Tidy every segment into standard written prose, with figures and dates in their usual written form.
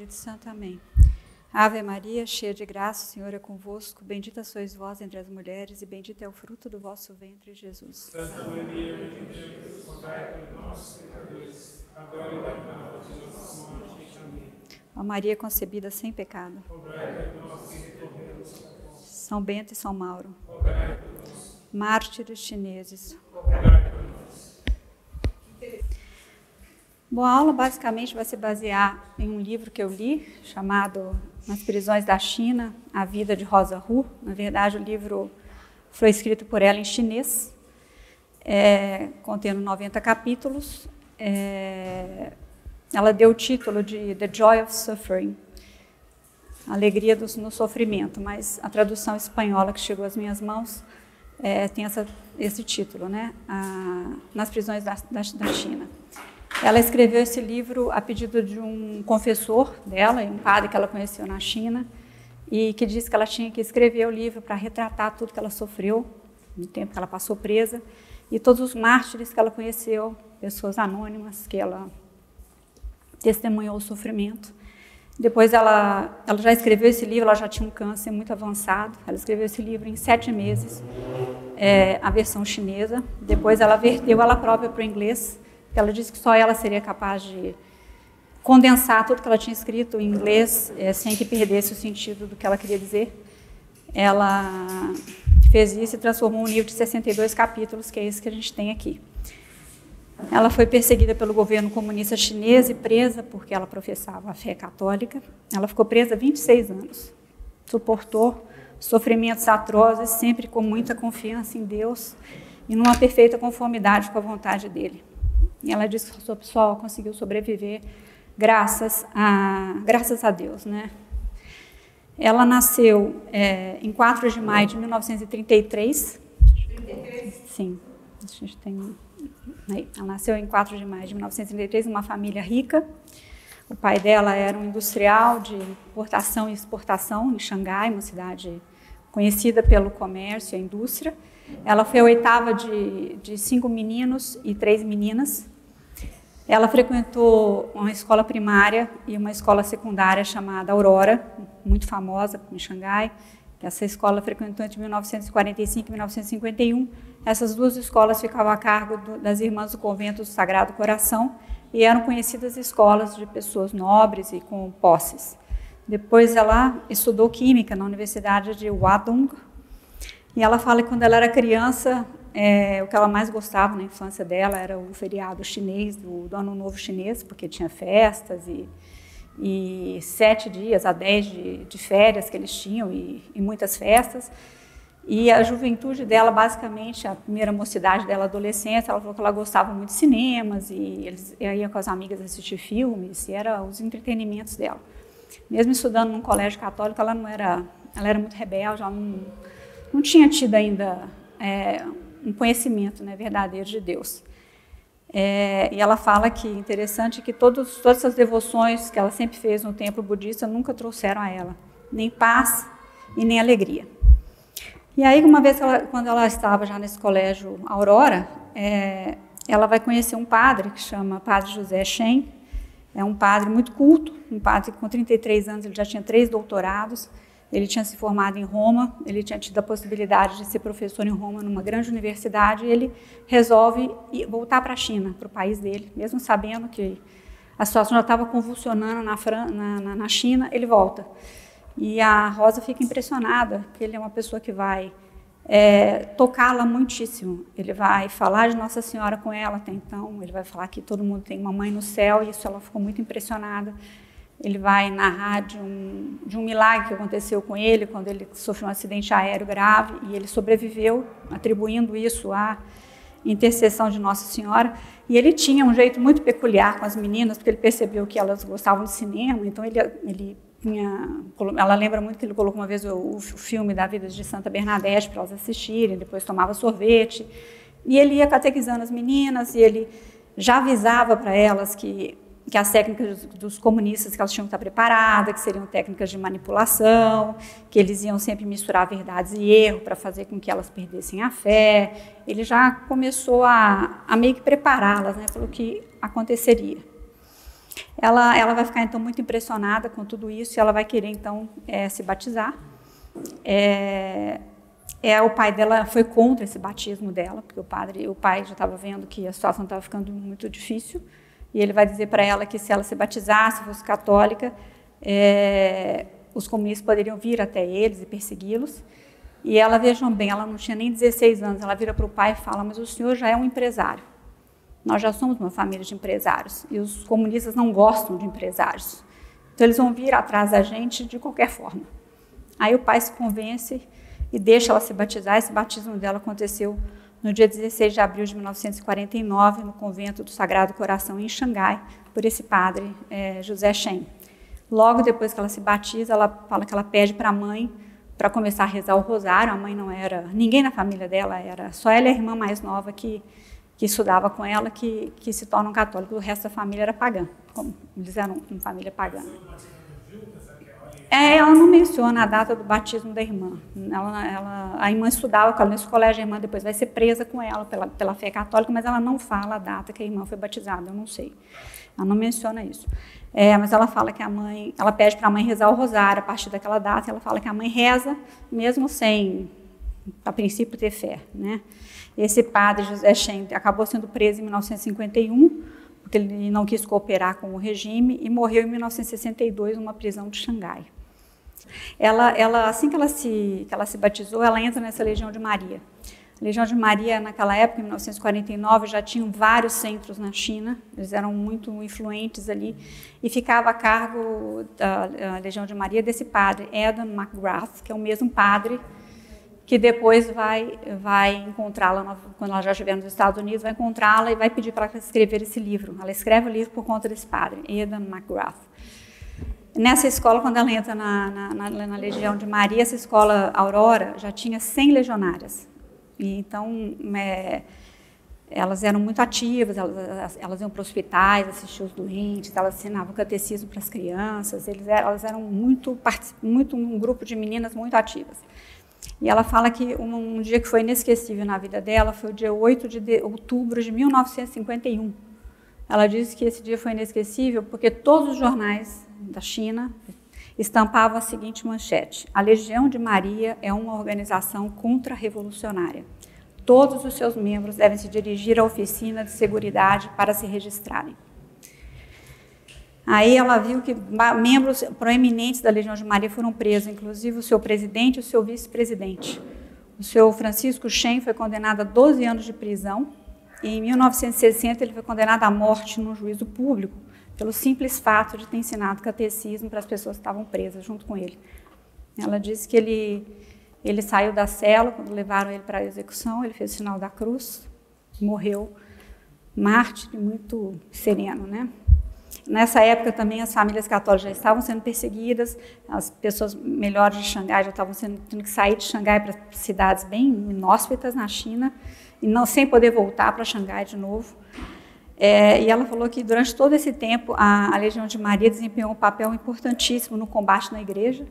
Espírito Santo. Amém. Ave Maria, cheia de graça, o Senhor é convosco. Bendita sois vós entre as mulheres, e bendito é o fruto do vosso ventre, Jesus. Santa Maria, Mãe de Deus, rogai por nós, pecadores, agora e na hora de nossa morte. Amém. Ó Maria concebida sem pecado. Rogai por nós que recorremos. São Bento e São Mauro. Rogai por nós. Mártires chineses. Rogai por nós. Bom, a aula basicamente vai se basear em um livro que eu li, chamado Nas Prisões da China, A Vida de Rosa Hu. Na verdade, o livro foi escrito por ela em chinês, contendo 90 capítulos. Ela deu o título de The Joy of Suffering, Alegria no Sofrimento, mas a tradução espanhola que chegou às minhas mãos tem esse título, né? Nas Prisões da China. Ela escreveu esse livro a pedido de um confessor dela, um padre que ela conheceu na China, e que disse que ela tinha que escrever o livro para retratar tudo que ela sofreu no tempo que ela passou presa, e todos os mártires que ela conheceu, pessoas anônimas que ela testemunhou o sofrimento. Depois ela já escreveu esse livro, ela já tinha um câncer muito avançado, ela escreveu esse livro em 7 meses, a versão chinesa. Depois ela verteu ela própria para o inglês. Ela disse que só ela seria capaz de condensar tudo que ela tinha escrito em inglês, sem que perdesse o sentido do que ela queria dizer. Ela fez isso e transformou um livro de 62 capítulos, que é esse que a gente tem aqui. Ela foi perseguida pelo governo comunista chinês e presa porque ela professava a fé católica. Ela ficou presa 26 anos. Suportou sofrimentos atrozes, sempre com muita confiança em Deus e numa perfeita conformidade com a vontade dele. E ela disse que a sua pessoa conseguiu sobreviver graças a Deus, né? Ela nasceu em 4 de maio de 1933. 33? Sim, a gente tem aí. Ela nasceu em 4 de maio de 1933, numa família rica. O pai dela era um industrial de importação e exportação em Xangai, uma cidade conhecida pelo comércio e a indústria. Ela foi a 8ª de 5 meninos e 3 meninas. Ela frequentou uma escola primária e uma escola secundária chamada Aurora, muito famosa em Xangai. Essa escola frequentou entre 1945 e 1951. Essas 2 escolas ficavam a cargo das irmãs do convento do Sagrado Coração e eram conhecidas escolas de pessoas nobres e com posses. Depois ela estudou química na Universidade de Wadong. E ela fala que quando ela era criança, o que ela mais gostava na infância dela era o feriado chinês, do Ano Novo Chinês, porque tinha festas e 7 dias a 10 de férias que eles tinham e muitas festas. E a juventude dela, basicamente, a primeira mocidade dela, adolescência, ela falou que ela gostava muito de cinemas e eles iam com as amigas assistir filmes, e eram os entretenimentos dela. Mesmo estudando num colégio católico, ela era muito rebelde, ela não tinha tido ainda um conhecimento, né, verdadeiro de Deus. E ela fala que interessante que todas essas devoções que ela sempre fez no templo budista nunca trouxeram a ela nem paz e nem alegria. E aí, uma vez quando ela estava já nesse colégio Aurora, ela vai conhecer um padre que chama Padre José Shen. É um padre muito culto, um padre que com 33 anos ele já tinha 3 doutorados. Ele tinha se formado em Roma, ele tinha tido a possibilidade de ser professor em Roma, numa grande universidade, e ele resolve voltar para a China, para o país dele, mesmo sabendo que a situação já estava convulsionando na China, ele volta. E a Rosa fica impressionada, porque ele é uma pessoa que vai tocá-la muitíssimo. Ele vai falar de Nossa Senhora com ela até então, ele vai falar que todo mundo tem uma mãe no céu, e isso ela ficou muito impressionada. Ele vai narrar de um milagre que aconteceu com ele, quando ele sofreu um acidente aéreo grave, e ele sobreviveu, atribuindo isso à intercessão de Nossa Senhora. E ele tinha um jeito muito peculiar com as meninas, porque ele percebeu que elas gostavam de cinema, então ela lembra muito que ele colocou uma vez o filme da vida de Santa Bernadette para elas assistirem, depois tomava sorvete, e ele ia catequizando as meninas, e ele já avisava para elas que as técnicas dos comunistas que elas tinham que estar preparadas, que seriam técnicas de manipulação, que eles iam sempre misturar verdades e erro para fazer com que elas perdessem a fé. Ele já começou a meio que prepará-las, né, pelo que aconteceria. Ela vai ficar, então, muito impressionada com tudo isso e ela vai querer, então, se batizar. O pai dela foi contra esse batismo dela, porque o pai já estava vendo que a situação estava ficando muito difícil, e ele vai dizer para ela que se ela se batizasse, fosse católica, os comunistas poderiam vir até eles e persegui-los. E ela, vejam bem, ela não tinha nem 16 anos, ela vira para o pai e fala: mas o senhor já é um empresário, nós já somos uma família de empresários, e os comunistas não gostam de empresários, então eles vão vir atrás da gente de qualquer forma. Aí o pai se convence e deixa ela se batizar. Esse batismo dela aconteceu no dia 16 de abril de 1949, no convento do Sagrado Coração, em Xangai, por esse padre, José Shen. Logo depois que ela se batiza, ela fala que ela pede para a mãe para começar a rezar o rosário. A mãe não era, ninguém na família dela, era só ela e a irmã mais nova que estudava com ela, que se tornam católicos. O resto da família era pagã, como eles eram uma família pagã. Ela não menciona a data do batismo da irmã. A irmã estudava com ela nesse colégio, a irmã depois vai ser presa com ela pela fé católica, mas ela não fala a data que a irmã foi batizada, eu não sei. Ela não menciona isso. Mas ela fala que ela pede para a mãe rezar o rosário a partir daquela data, e ela fala que a mãe reza, mesmo sem, a princípio, ter fé, né? Esse padre, José Shen, acabou sendo preso em 1951, porque ele não quis cooperar com o regime, e morreu em 1962 numa prisão de Xangai. Assim que ela se batizou, ela entra nessa Legião de Maria. A Legião de Maria, naquela época, em 1949, já tinham vários centros na China, eles eram muito influentes ali, e ficava a cargo da Legião de Maria desse padre, Adam McGrath, que é o mesmo padre que depois vai encontrá-la, quando ela já estiver nos Estados Unidos, vai encontrá-la e vai pedir para ela escrever esse livro. Ela escreve o livro por conta desse padre, Adam McGrath. Nessa escola, quando ela entra na Legião de Maria, essa escola Aurora já tinha 100 legionárias. E então, elas eram muito ativas, elas iam para hospitais, assistiam os doentes, elas ensinavam catecismo para as crianças, elas eram muito um grupo de meninas muito ativas. E ela fala que um dia que foi inesquecível na vida dela foi o dia 8 de outubro de 1951. Ela disse que esse dia foi inesquecível porque todos os jornais da China estampavam a seguinte manchete: a Legião de Maria é uma organização contra-revolucionária. Todos os seus membros devem se dirigir à oficina de seguridade para se registrarem. Aí ela viu que membros proeminentes da Legião de Maria foram presos, inclusive o seu presidente e o seu vice-presidente. O seu Francisco Shen foi condenado a 12 anos de prisão, e em 1960 ele foi condenado à morte num juízo público, pelo simples fato de ter ensinado catecismo para as pessoas que estavam presas junto com ele. Ela disse que ele saiu da cela, quando levaram ele para a execução, ele fez o sinal da cruz, morreu mártir, muito sereno, né? Nessa época também as famílias católicas já estavam sendo perseguidas, as pessoas melhores de Xangai já estavam tendo que sair de Xangai para cidades bem inóspitas na China, e não sem poder voltar para Xangai de novo. E ela falou que durante todo esse tempo a Legião de Maria desempenhou um papel importantíssimo no combate na igreja,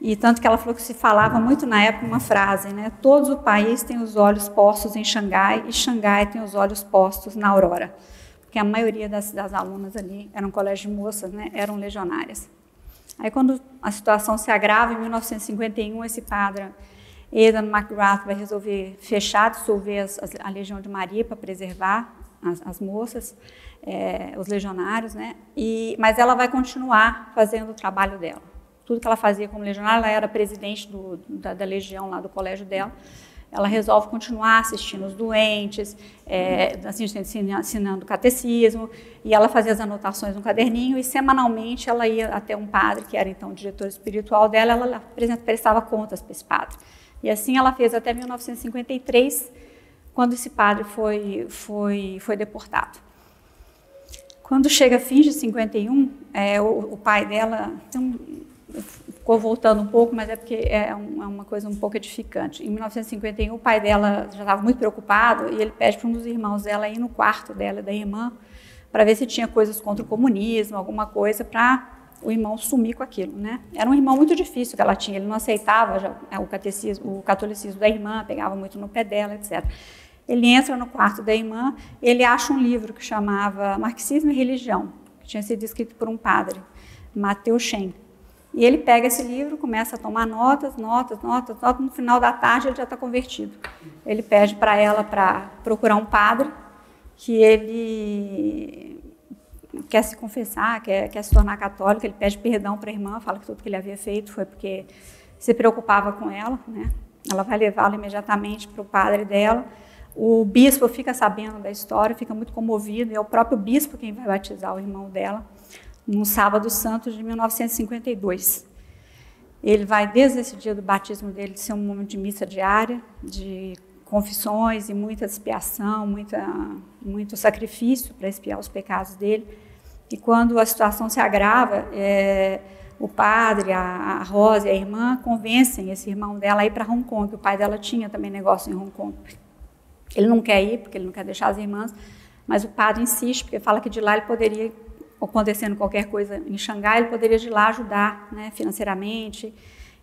e tanto que ela falou que se falava muito na época uma frase, né? Todos o país tem os olhos postos em Xangai e Xangai tem os olhos postos na Aurora, porque a maioria das alunas ali eram colégio de moças, né? Eram legionárias. Aí quando a situação se agrava, em 1951, esse padre, Adam McGrath, vai resolver dissolver a Legião de Maria para preservar as moças, os legionários, né? Mas ela vai continuar fazendo o trabalho dela. Tudo que ela fazia como legionária, ela era presidente da legião lá do colégio dela. Ela resolve continuar assistindo os doentes, ensinando catecismo, e ela fazia as anotações no caderninho, e semanalmente ela ia até um padre, que era então o diretor espiritual dela, ela prestava contas para esse padre. E assim ela fez até 1953, quando esse padre foi deportado. Quando chega fins de 51, o pai dela ficou voltando um pouco, mas é porque é uma coisa um pouco edificante. Em 1951, o pai dela já estava muito preocupado, e ele pede para um dos irmãos dela ir no quarto dela, da irmã, para ver se tinha coisas contra o comunismo, alguma coisa, para o irmão sumir com aquilo, né? Era um irmão muito difícil que ela tinha, ele não aceitava o catolicismo da irmã, pegava muito no pé dela, etc. Ele entra no quarto da irmã, ele acha um livro que chamava Marxismo e Religião, que tinha sido escrito por um padre, Mateus Schenck. E ele pega esse livro, começa a tomar notas, no final da tarde ele já está convertido. Ele pede para ela para procurar um padre que ele quer se confessar, quer se tornar católico, ele pede perdão para a irmã, fala que tudo que ele havia feito foi porque se preocupava com ela, né? Ela vai levá-lo imediatamente para o padre dela. O bispo fica sabendo da história, fica muito comovido, e é o próprio bispo quem vai batizar o irmão dela, no Sábado Santo de 1952. Ele vai, desde esse dia do batismo dele, ser um momento de missa diária, de confissões e muita expiação, muito sacrifício para expiar os pecados dele. E quando a situação se agrava, o padre, a Rosa e a irmã convencem esse irmão dela a ir para Hong Kong, que o pai dela tinha também negócio em Hong Kong. Ele não quer ir, porque ele não quer deixar as irmãs, mas o padre insiste, porque fala que de lá ele poderia, acontecendo qualquer coisa em Xangai, ele poderia de lá ajudar, né, financeiramente.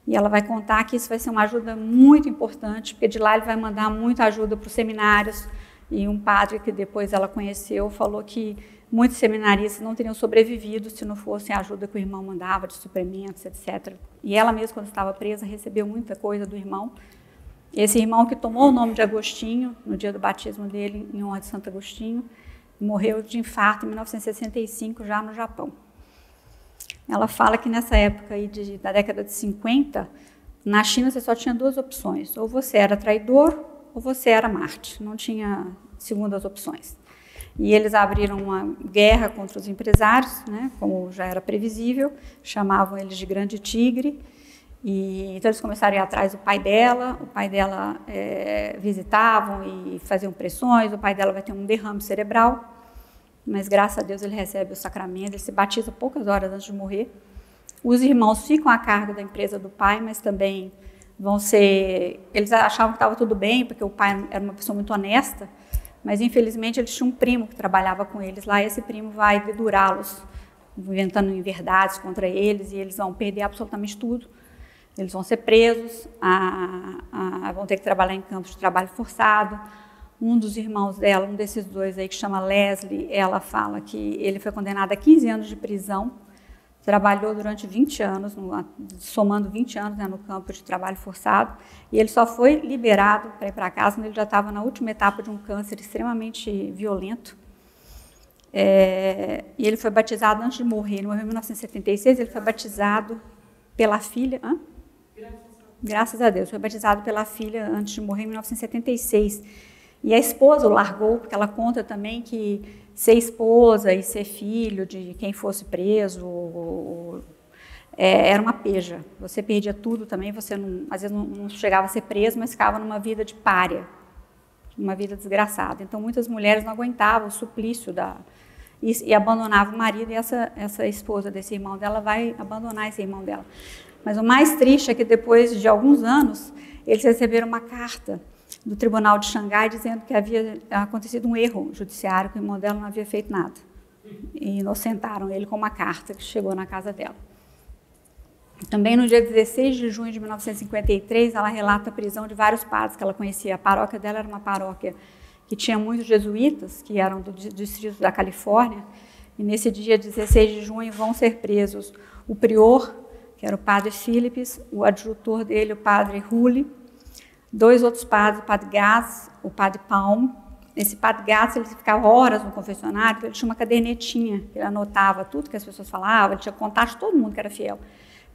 E ela vai contar que isso vai ser uma ajuda muito importante, porque de lá ele vai mandar muita ajuda para os seminários. E um padre que depois ela conheceu falou que muitos seminaristas não teriam sobrevivido se não fosse a ajuda que o irmão mandava, de suprimentos, etc. E ela mesma, quando estava presa, recebeu muita coisa do irmão. Esse irmão que tomou o nome de Agostinho, no dia do batismo dele, em honra de Santo Agostinho, morreu de infarto em 1965, já no Japão. Ela fala que nessa época aí da década de 50, na China você só tinha duas opções, ou você era traidor ou você era Marte, não tinha segundas opções. E eles abriram uma guerra contra os empresários, né, como já era previsível, chamavam eles de Grande Tigre, e então eles começaram a ir atrás do pai dela, visitavam e faziam pressões, o pai dela vai ter um derrame cerebral, mas graças a Deus ele recebe o sacramento, ele se batiza poucas horas antes de morrer. Os irmãos ficam a cargo da empresa do pai, mas também eles achavam que estava tudo bem, porque o pai era uma pessoa muito honesta, mas infelizmente eles tinham um primo que trabalhava com eles lá, e esse primo vai dedurá-los, inventando inverdades contra eles, e eles vão perder absolutamente tudo. Eles vão ser presos, vão ter que trabalhar em campos de trabalho forçado. Um dos irmãos dela, um desses dois aí, que chama Leslie, ela fala que ele foi condenado a 15 anos de prisão, trabalhou durante 20 anos, somando 20 anos, né, no campo de trabalho forçado, e ele só foi liberado para ir para casa quando ele já estava na última etapa de um câncer extremamente violento. E ele foi batizado antes de morrer, ele morreu em 1976, ele foi batizado pela filha... Graças a Deus, foi batizado pela filha antes de morrer em 1976. E a esposa o largou, porque ela conta também que ser esposa e ser filho de quem fosse preso era uma peja. Você perdia tudo também, você às vezes não chegava a ser preso, mas ficava numa vida de pária, uma vida desgraçada. Então muitas mulheres não aguentavam o suplício e abandonavam o marido, e essa esposa desse irmão dela vai abandonar esse irmão dela. Mas o mais triste é que depois de alguns anos, eles receberam uma carta do Tribunal de Xangai dizendo que havia acontecido um erro judiciário, que o irmão dela não havia feito nada. E inocentaram ele com uma carta que chegou na casa dela. Também no dia 16 de junho de 1953, ela relata a prisão de vários padres que ela conhecia. A paróquia dela era uma paróquia que tinha muitos jesuítas, que eram do distrito da Califórnia, e nesse dia 16 de junho vão ser presos o prior, que era o padre Phillips, o adjutor dele, o padre Hully, dois outros padres, o padre Gaz, o padre Palm. Esse padre Gaz, ele ficava horas no confessionário, ele tinha uma cadernetinha, ele anotava tudo que as pessoas falavam, ele tinha contato de todo mundo que era fiel.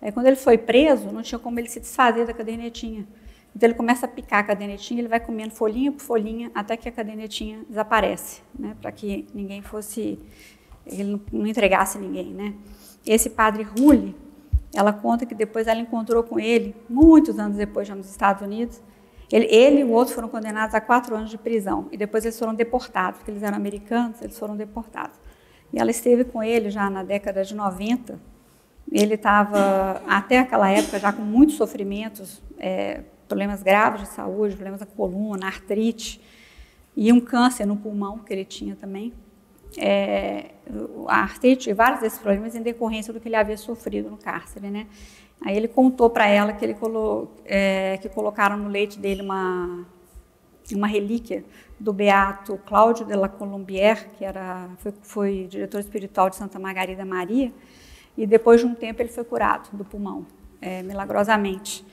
Aí, quando ele foi preso, não tinha como ele se desfazer da cadernetinha. Então ele começa a picar a cadernetinha, ele vai comendo folhinha por folhinha, até que a cadernetinha desaparece, né, para que ele não entregasse ninguém, né. Esse padre Hully, ela conta que depois ela encontrou com ele, muitos anos depois, já nos Estados Unidos. Ele e o outro foram condenados a 4 anos de prisão, e depois eles foram deportados, porque eles eram americanos, eles foram deportados. E ela esteve com ele já na década de 90, ele estava, até aquela época, já com muitos sofrimentos, problemas graves de saúde, problemas da coluna, artrite, e um câncer no pulmão que ele tinha também. A artrite e vários desses problemas em decorrência do que ele havia sofrido no cárcere, né? Aí ele contou para ela que que colocaram no leite dele uma relíquia do beato Cláudio de la Colombière, que foi diretor espiritual de Santa Margarida Maria, e depois de um tempo ele foi curado do pulmão, milagrosamente.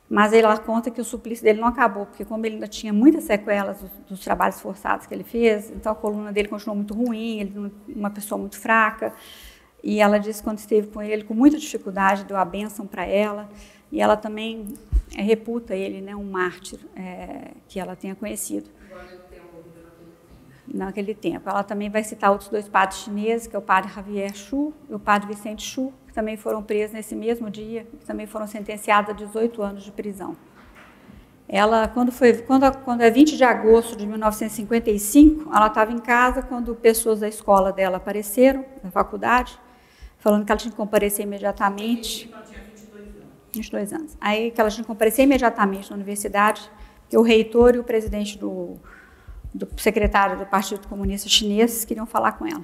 Mas ela conta que o suplício dele não acabou, porque como ele ainda tinha muitas sequelas dos trabalhos forçados que ele fez, então a coluna dele continuou muito ruim, ele uma pessoa muito fraca, e ela disse que quando esteve com ele, com muita dificuldade, deu a bênção para ela, e ela também reputa ele, né, um mártir que ela tenha conhecido. Naquele tempo. Ela também vai citar outros 2 padres chineses, que é o padre Javier Xu e o padre Vicente Xu, que também foram presos nesse mesmo dia, que também foram sentenciados a 18 anos de prisão. Ela, quando é 20 de agosto de 1955, ela estava em casa quando pessoas da escola dela apareceram, da faculdade, falando que ela tinha que comparecer imediatamente. Ela tinha 22 anos. Aí que ela tinha que comparecer imediatamente na universidade, que o reitor e o presidente do secretário do Partido Comunista Chinês queriam falar com ela.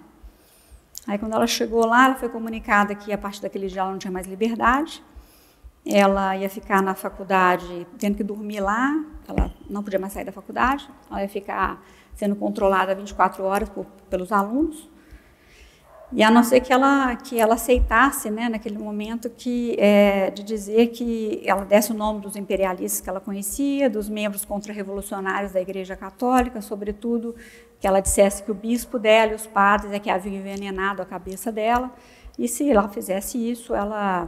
Aí, quando ela chegou lá, ela foi comunicada que, a partir daquele dia, ela não tinha mais liberdade. Ela ia ficar na faculdade tendo que dormir lá, ela não podia mais sair da faculdade, ela ia ficar sendo controlada 24 horas pelos alunos. E a não ser que ela aceitasse, né, naquele momento, de dizer que ela desse o nome dos imperialistas que ela conhecia, dos membros contra-revolucionários da Igreja Católica, sobretudo que ela dissesse que o bispo dela e os padres que haviam envenenado a cabeça dela, e se ela fizesse isso, ela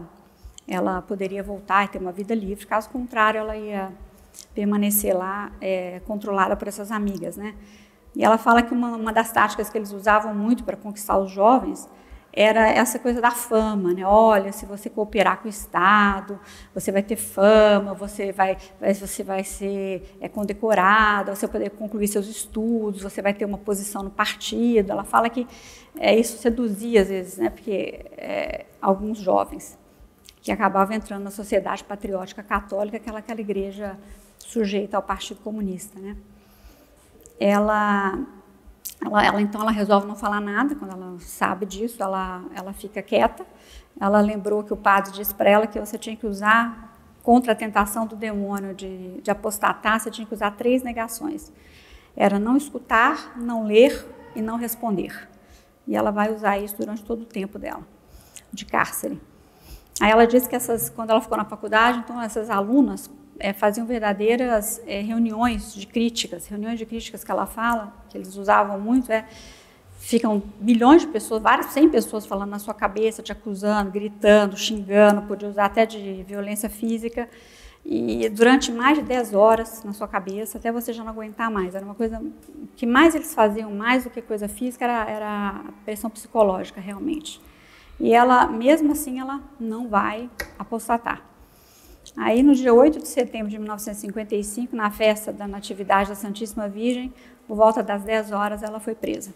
poderia voltar e ter uma vida livre, caso contrário, ela ia permanecer lá controlada por essas amigas, né? E ela fala que uma das táticas que eles usavam muito para conquistar os jovens era essa coisa da fama, né? Olha, se você cooperar com o Estado, você vai ter fama, você vai ser condecorada, você vai poder concluir seus estudos, você vai ter uma posição no partido. Ela fala que isso seduzia, às vezes, né? Porque alguns jovens que acabavam entrando na sociedade patriótica católica, aquela igreja sujeita ao Partido Comunista, né? Então, ela resolve não falar nada. Quando ela sabe disso, ela fica quieta. Ela lembrou que o padre disse para ela que você tinha que usar, contra a tentação do demônio de apostatar, você tinha que usar 3 negações. Era não escutar, não ler e não responder. E ela vai usar isso durante todo o tempo dela, de cárcere. Aí ela disse que quando ela ficou na faculdade, então essas alunas faziam verdadeiras reuniões de críticas que ela fala, que eles usavam muito, ficam milhões de pessoas, 100 pessoas falando na sua cabeça, te acusando, gritando, xingando, podia usar até de violência física, e durante mais de 10 horas na sua cabeça, até você já não aguentar mais. Era uma coisa que mais eles faziam, mais do que coisa física, era a pressão psicológica, realmente. E ela, mesmo assim, ela não vai apostatar. Aí, no dia 8 de setembro de 1955, na festa da Natividade da Santíssima Virgem, por volta das 10 horas, ela foi presa.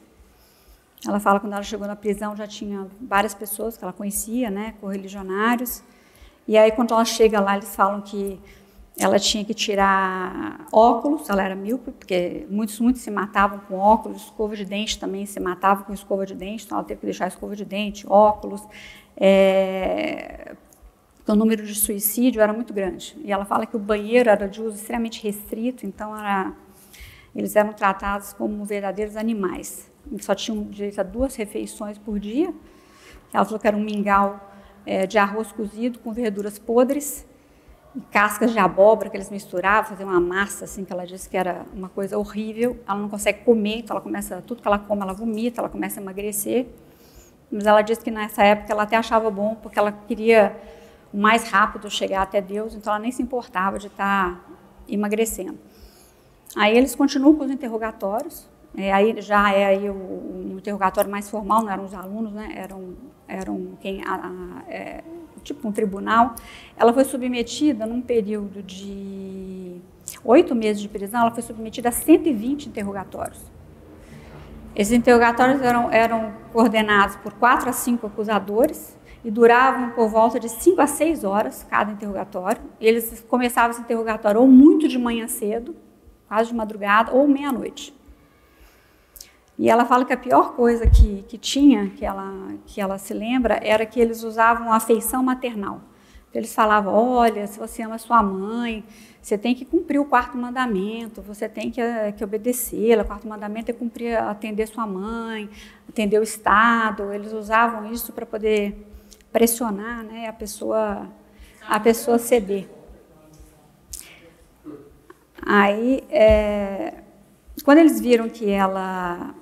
Ela fala que quando ela chegou na prisão já tinha várias pessoas que ela conhecia, né, correligionários. E aí, quando ela chega lá, eles falam que ela tinha que tirar óculos, ela era míope, porque muitos se matavam com óculos, escova de dente também se matava com escova de dente, então ela teve que deixar a escova de dente, óculos. O número de suicídio era muito grande. E ela fala que o banheiro era de uso extremamente restrito, então eles eram tratados como verdadeiros animais. Eles só tinham direito a 2 refeições por dia. Ela falou que era um mingau de arroz cozido com verduras podres e cascas de abóbora que eles misturavam, faziam uma massa, assim, que ela disse que era uma coisa horrível. Ela não consegue comer, então tudo que ela come, ela vomita, ela começa a emagrecer. Mas ela disse que nessa época ela até achava bom, porque ela queria o mais rápido chegar até Deus, então ela nem se importava de estar emagrecendo. Aí eles continuam com os interrogatórios, aí já o interrogatório mais formal, não eram os alunos, né? eram tipo um tribunal. Ela foi submetida, num período de 8 meses de prisão, ela foi submetida a 120 interrogatórios. Esses interrogatórios eram coordenados por 4 a 5 acusadores, e duravam por volta de 5 a 6 horas cada interrogatório. Eles começavam esse interrogatório ou muito de manhã cedo, quase de madrugada, ou meia-noite. E ela fala que a pior coisa que tinha, que ela se lembra, era que eles usavam a afeição maternal. Eles falavam, olha, se você ama sua mãe, você tem que cumprir o 4º mandamento, você tem que obedecê-la. O 4º mandamento é cumprir, atender sua mãe, atender o Estado. Eles usavam isso para poder pressionar, né, a pessoa ceder. Aí, quando eles viram que ela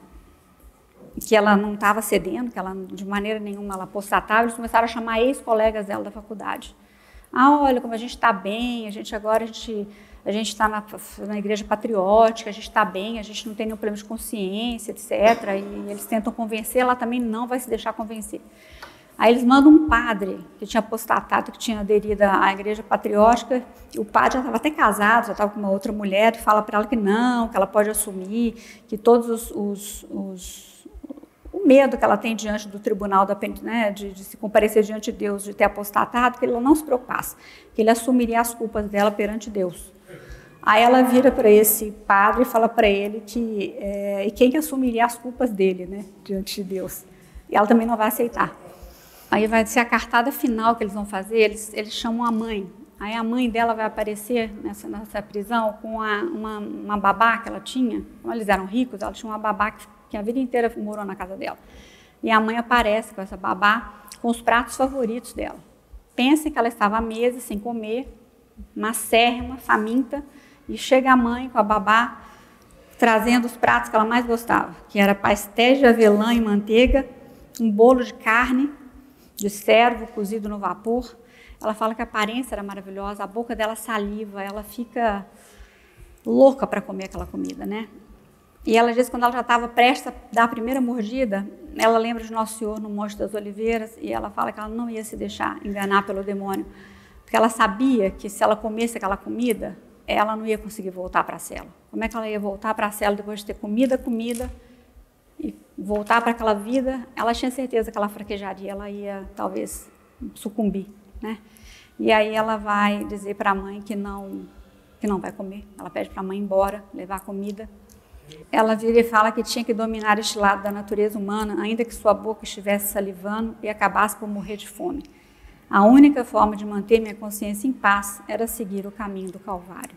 não estava cedendo, que ela de maneira nenhuma ela apostatava, eles começaram a chamar ex-colegas dela da faculdade. Olha como a gente está bem, a gente está na igreja patriótica, a gente está bem, a gente não tem nenhum problema de consciência, etc. E eles tentam convencer, ela também não vai se deixar convencer. Aí eles mandam um padre que tinha apostatado, que tinha aderido à igreja patriótica, e o padre já estava até casado, já estava com uma outra mulher, e fala para ela que não, que ela pode assumir, que todos o medo que ela tem diante do tribunal, né, de se comparecer diante de Deus, de ter apostatado, que ele não se preocupasse, que ele assumiria as culpas dela perante Deus. Aí ela vira para esse padre e fala para ele que e quem que assumiria as culpas dele, né, diante de Deus. E ela também não vai aceitar. Aí vai ser a cartada final que eles vão fazer, eles chamam a mãe. Aí a mãe dela vai aparecer nessa prisão com uma babá que ela tinha. Como eles eram ricos, ela tinha uma babá que a vida inteira morou na casa dela. E a mãe aparece com essa babá com os pratos favoritos dela. Pensem que ela estava à mesa, sem comer, macérrima, faminta, e chega a mãe com a babá trazendo os pratos que ela mais gostava, que era pastéis de avelã e manteiga, um bolo de carne, de cervo cozido no vapor. Ela fala que a aparência era maravilhosa, a boca dela saliva, ela fica louca para comer aquela comida, né? E ela diz que quando ela já estava prestes a dar a primeira mordida, ela lembra de Nosso Senhor no Monte das Oliveiras, e ela fala que ela não ia se deixar enganar pelo demônio, porque ela sabia que se ela comesse aquela comida, ela não ia conseguir voltar para a cela. Como é que ela ia voltar para a cela depois de ter comida, e voltar para aquela vida? Ela tinha certeza que ela fraquejaria, ela ia talvez sucumbir, né? E aí ela vai dizer para a mãe que não vai comer. Ela pede para a mãe ir embora, levar comida. Ela vira e fala que tinha que dominar este lado da natureza humana, ainda que sua boca estivesse salivando e acabasse por morrer de fome. A única forma de manter minha consciência em paz era seguir o caminho do Calvário.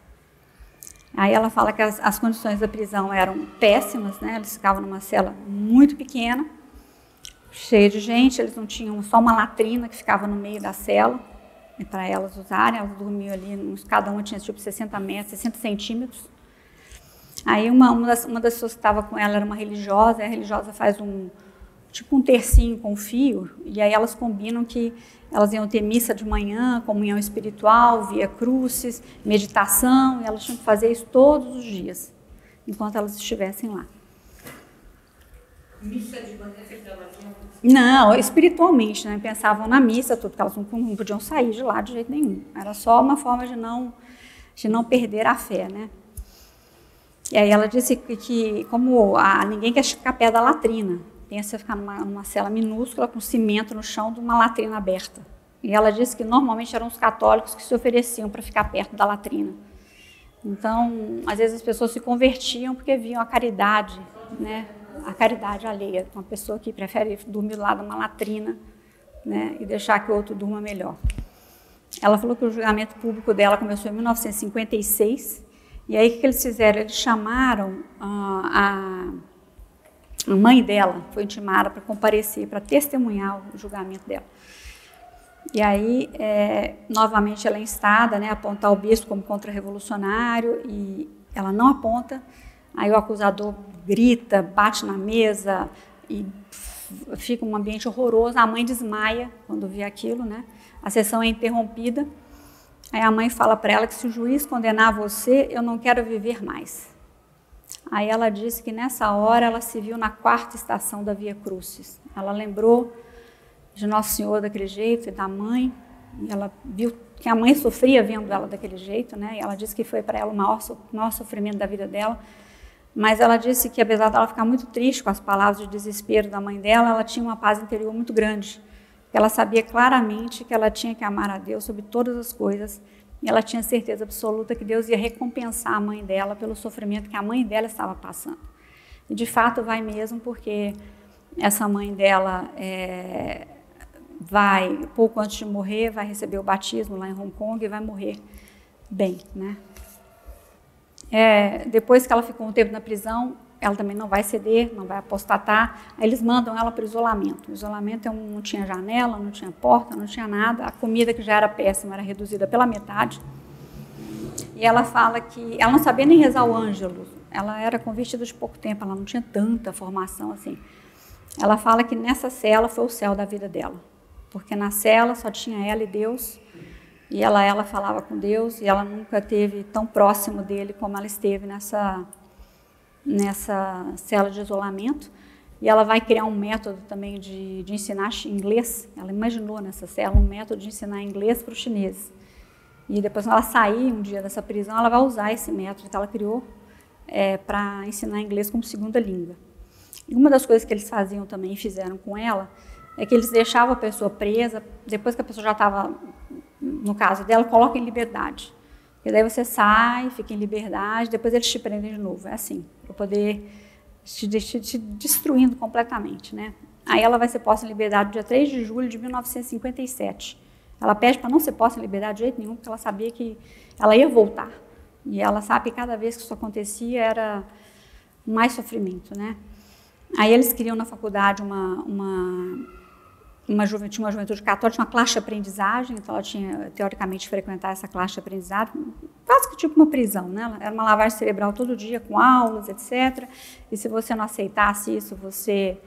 Aí ela fala que as condições da prisão eram péssimas, né? Eles ficavam numa cela muito pequena, cheia de gente, eles não tinham só uma latrina que ficava no meio da cela, para elas usarem, elas dormiam ali, cada uma tinha tipo 60 metros, 60 centímetros. Aí uma das pessoas que estava com ela era uma religiosa, e a religiosa faz um tercinho com fio, e aí elas combinam que elas iam ter missa de manhã, comunhão espiritual, via crucis, meditação, e elas tinham que fazer isso todos os dias, enquanto elas estivessem lá. Missa de manhã que elas iam? Não, espiritualmente, né? Pensavam na missa, tudo, porque elas não podiam sair de lá de jeito nenhum. Era só uma forma de não perder a fé, né? E aí ela disse que como ninguém quer ficar perto da latrina, pensa ficar numa cela minúscula com cimento no chão de uma latrina aberta. E ela disse que normalmente eram os católicos que se ofereciam para ficar perto da latrina. Então, às vezes as pessoas se convertiam porque viam a caridade, né? A caridade alheia, uma pessoa que prefere dormir lá numa latrina, né? E deixar que o outro durma melhor. Ela falou que o julgamento público dela começou em 1956, e aí o que eles fizeram? Eles chamaram a mãe dela, foi intimada para comparecer, para testemunhar o julgamento dela. E aí, novamente, ela é instada, né, a apontar o bispo como contra-revolucionário, e ela não aponta. Aí o acusador grita, bate na mesa, e fica um ambiente horroroso. A mãe desmaia quando vê aquilo, né? A sessão é interrompida. Aí a mãe fala para ela que se o juiz condenar você, eu não quero viver mais. Aí ela disse que nessa hora ela se viu na 4ª estação da Via Crucis. Ela lembrou de Nosso Senhor daquele jeito e da mãe. E ela viu que a mãe sofria vendo ela daquele jeito, né? E ela disse que foi para ela o maior sofrimento da vida dela. Mas ela disse que, apesar dela ficar muito triste com as palavras de desespero da mãe dela, ela tinha uma paz interior muito grande. Ela sabia claramente que ela tinha que amar a Deus sobre todas as coisas, e ela tinha certeza absoluta que Deus ia recompensar a mãe dela pelo sofrimento que a mãe dela estava passando. E de fato vai mesmo, porque essa mãe dela pouco antes de morrer, vai receber o batismo lá em Hong Kong e vai morrer bem, né? Depois que ela ficou um tempo na prisão, ela também não vai ceder, não vai apostatar. Aí eles mandam ela para o isolamento. O isolamento não tinha janela, não tinha porta, não tinha nada. A comida, que já era péssima, era reduzida pela metade. E ela fala que ela não sabia nem rezar o Ângelo. Ela era convertida de pouco tempo, ela não tinha tanta formação assim. Ela fala que nessa cela foi o céu da vida dela. Porque na cela só tinha ela e Deus. E ela falava com Deus, e ela nunca esteve tão próximo dele como ela esteve nessa cela de isolamento. E ela vai criar um método também de ensinar inglês. Ela imaginou nessa cela um método de ensinar inglês para os chineses. E depois, quando ela sair um dia dessa prisão, ela vai usar esse método que ela criou para ensinar inglês como segunda língua. E uma das coisas que eles faziam também, fizeram com ela, é que eles deixavam a pessoa presa, depois que a pessoa já estava, no caso dela, coloca em liberdade. E daí você sai, fica em liberdade, depois eles te prendem de novo. É assim, para poder te destruindo completamente, né? Aí ela vai ser posta em liberdade no dia 3 de julho de 1957. Ela pede para não ser posta em liberdade de jeito nenhum, porque ela sabia que ela ia voltar. E ela sabe que cada vez que isso acontecia era mais sofrimento, né? Aí eles criam na faculdade uma juventude católica, uma classe de aprendizagem, então ela tinha, teoricamente, que frequentar essa classe de aprendizagem, quase que tipo uma prisão, né? Era uma lavagem cerebral todo dia, com aulas, etc. E se você não aceitasse isso, você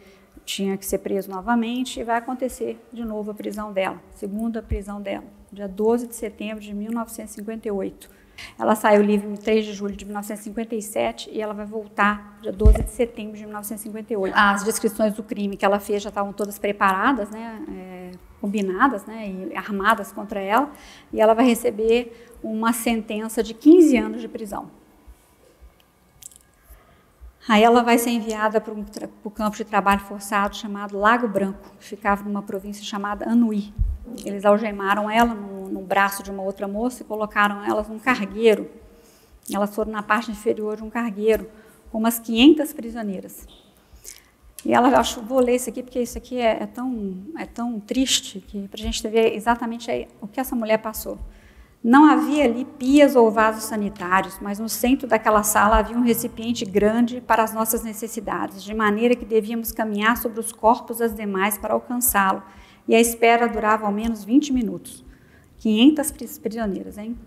tinha que ser preso novamente, e vai acontecer de novo a prisão dela, segunda prisão dela, dia 12 de setembro de 1958. Ela saiu livre em 3 de julho de 1957 e ela vai voltar dia 12 de setembro de 1958. As descrições do crime que ela fez já estavam todas preparadas, né, combinadas, né, e armadas contra ela, e ela vai receber uma sentença de 15 anos de prisão. Aí ela vai ser enviada para o campo de trabalho forçado chamado Lago Branco, que ficava numa província chamada Anhui. Eles algemaram ela no braço de uma outra moça e colocaram elas num cargueiro. Elas foram na parte inferior de um cargueiro, com umas 500 prisioneiras. E ela, vou ler isso aqui, porque isso aqui é tão triste, que para a gente ver exatamente o que essa mulher passou. Não havia ali pias ou vasos sanitários, mas no centro daquela sala havia um recipiente grande para as nossas necessidades, de maneira que devíamos caminhar sobre os corpos das demais para alcançá-lo, e a espera durava ao menos 20 minutos. 500 prisioneiras, hein?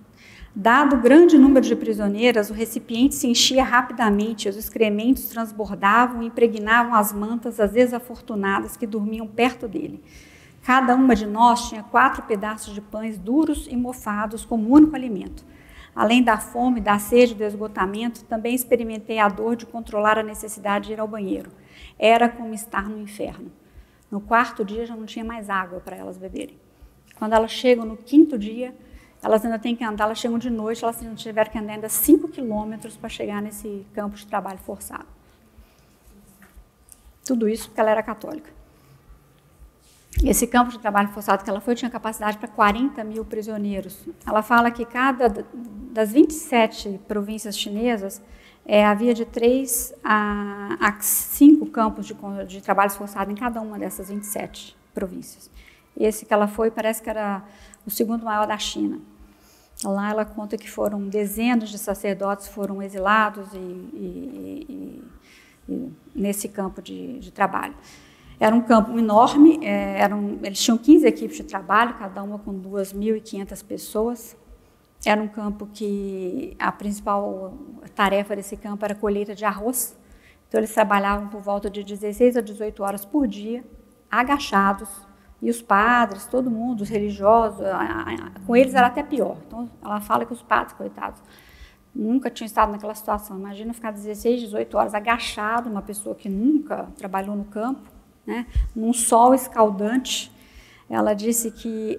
Dado o grande número de prisioneiras, o recipiente se enchia rapidamente, os excrementos transbordavam e impregnavam as mantas das desafortunadas que dormiam perto dele. Cada uma de nós tinha 4 pedaços de pães duros e mofados como único alimento. Além da fome, da sede e do esgotamento, também experimentei a dor de controlar a necessidade de ir ao banheiro. Era como estar no inferno. No 4º dia já não tinha mais água para elas beberem. Quando elas chegam no 5º dia, elas ainda têm que andar, elas chegam de noite, elas tiveram que andar ainda 5 quilômetros para chegar nesse campo de trabalho forçado. Tudo isso porque ela era católica. Esse campo de trabalho forçado que ela foi tinha capacidade para 40 mil prisioneiros. Ela fala que cada das 27 províncias chinesas havia de 3 a 5 campos de trabalho forçado em cada uma dessas 27 províncias. Esse que ela foi parece que era o 2º maior da China. Lá ela conta que foram dezenas de sacerdotes foram exilados e nesse campo de trabalho. Era um campo enorme, eles tinham 15 equipes de trabalho, cada uma com 2.500 pessoas. Era um campo que a principal tarefa desse campo era a colheita de arroz. Então, eles trabalhavam por volta de 16 a 18 horas por dia, agachados. E os padres, todo mundo, os religiosos, com eles era até pior. Então, ela fala que os padres, coitados, nunca tinham estado naquela situação. Imagina ficar 16, 18 horas agachado, uma pessoa que nunca trabalhou no campo, né, num sol escaldante. Ela disse que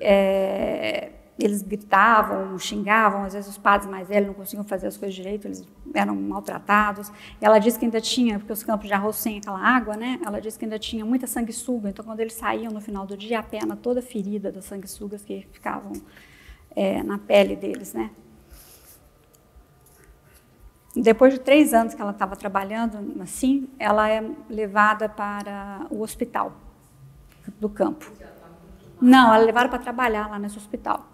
eles gritavam, xingavam, às vezes os padres mais velhos não conseguiam fazer as coisas direito, eles eram maltratados. Ela disse que ainda tinha, porque os campos de arroz sem aquela água, né, ela disse que ainda tinha muita sanguessuga, então quando eles saíam no final do dia, a perna toda ferida das sanguessugas que ficavam na pele deles, né. Depois de 3 anos que ela estava trabalhando assim, ela é levada para o hospital do campo. Não, ela levaram para trabalhar lá nesse hospital.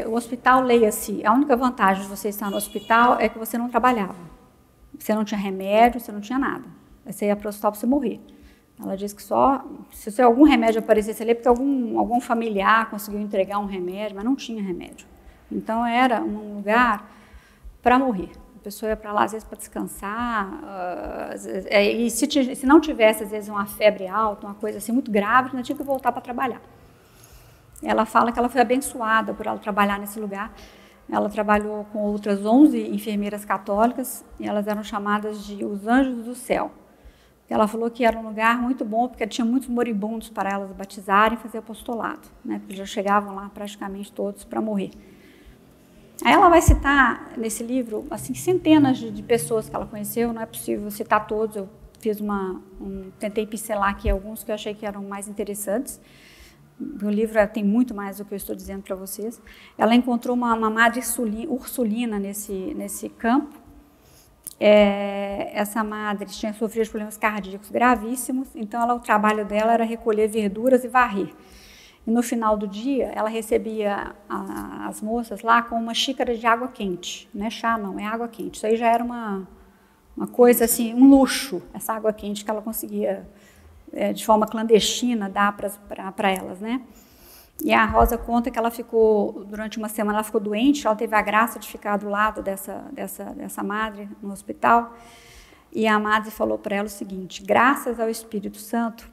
O hospital, leia-se, a única vantagem de você estar no hospital é que você não trabalhava. Você não tinha remédio, você não tinha nada. Você ia para o hospital para você morrer. Ela disse que só, se algum remédio aparecesse ali, porque algum familiar conseguiu entregar um remédio, mas não tinha remédio. Então, era um lugar para morrer. A pessoa ia para lá, às vezes, para descansar. E se não tivesse, às vezes, uma febre alta, uma coisa assim muito grave, ainda tinha que voltar para trabalhar. Ela fala que ela foi abençoada por ela trabalhar nesse lugar. Ela trabalhou com outras 11 enfermeiras católicas, e elas eram chamadas de os anjos do céu. Ela falou que era um lugar muito bom, porque tinha muitos moribundos para elas batizarem e fazer apostolado, né? Porque já chegavam lá praticamente todos para morrer. Aí ela vai citar nesse livro assim, centenas de pessoas que ela conheceu, não é possível citar todos, eu fiz tentei pincelar aqui alguns que eu achei que eram mais interessantes. O livro tem muito mais do que eu estou dizendo para vocês. Ela encontrou uma madre ursulina nesse campo. Essa madre tinha sofrido problemas cardíacos gravíssimos, então o trabalho dela era recolher verduras e varrer. E no final do dia, ela recebia as moças lá com uma xícara de água quente. Não é chá, não, é água quente. Isso aí já era uma coisa assim, um luxo, essa água quente que ela conseguia, de forma clandestina, dar para elas, né? E a Rosa conta que ela ficou, durante uma semana, ela ficou doente, ela teve a graça de ficar do lado dessa madre no hospital, e a madre falou para ela o seguinte: graças ao Espírito Santo,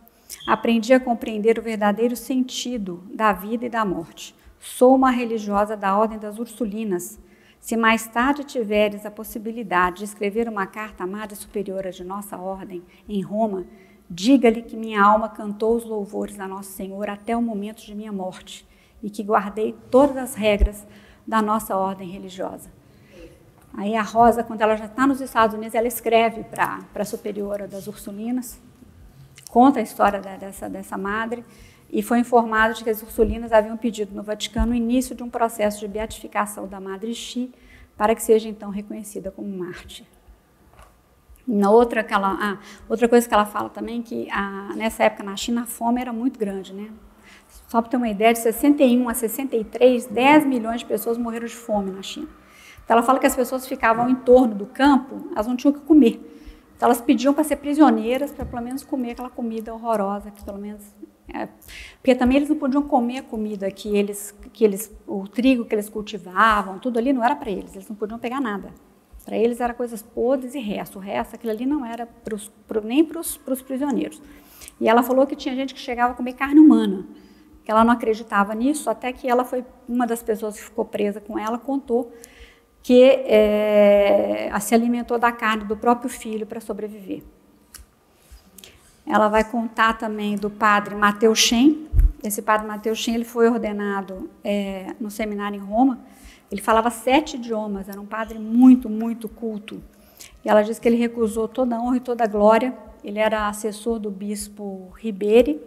aprendi a compreender o verdadeiro sentido da vida e da morte. Sou uma religiosa da Ordem das Ursulinas. Se mais tarde tiveres a possibilidade de escrever uma carta à Madre Superiora de nossa Ordem, em Roma, diga-lhe que minha alma cantou os louvores a Nosso Senhor até o momento de minha morte e que guardei todas as regras da nossa ordem religiosa. Aí a Rosa, quando ela já está nos Estados Unidos, ela escreve para a superiora das Ursulinas, conta a história dessa madre e foi informada de que as Ursulinas haviam pedido no Vaticano o início de um processo de beatificação da Madre Xi para que seja então reconhecida como mártir. Outra coisa que ela fala também, que nessa época na China a fome era muito grande, né? Só para ter uma ideia, de 61 a 63, 10 milhões de pessoas morreram de fome na China. Então ela fala que as pessoas ficavam em torno do campo, elas não tinham o que comer. Então elas pediam para ser prisioneiras, para pelo menos comer aquela comida horrorosa, que pelo menos... porque também eles não podiam comer a comida o trigo que eles cultivavam, tudo ali não era para eles não podiam pegar nada. Para eles era coisas podres e resto. O resto, aquilo ali não era nem para os prisioneiros. E ela falou que tinha gente que chegava a comer carne humana, que ela não acreditava nisso, até que ela foi, uma das pessoas que ficou presa com ela, contou que se alimentou da carne do próprio filho para sobreviver. Ela vai contar também do padre Mateu Shen. Esse padre Mateu Shen, ele foi ordenado no seminário em Roma. Ele falava 7 idiomas, era um padre muito, muito culto. E ela diz que ele recusou toda a honra e toda a glória. Ele era assessor do bispo Riberi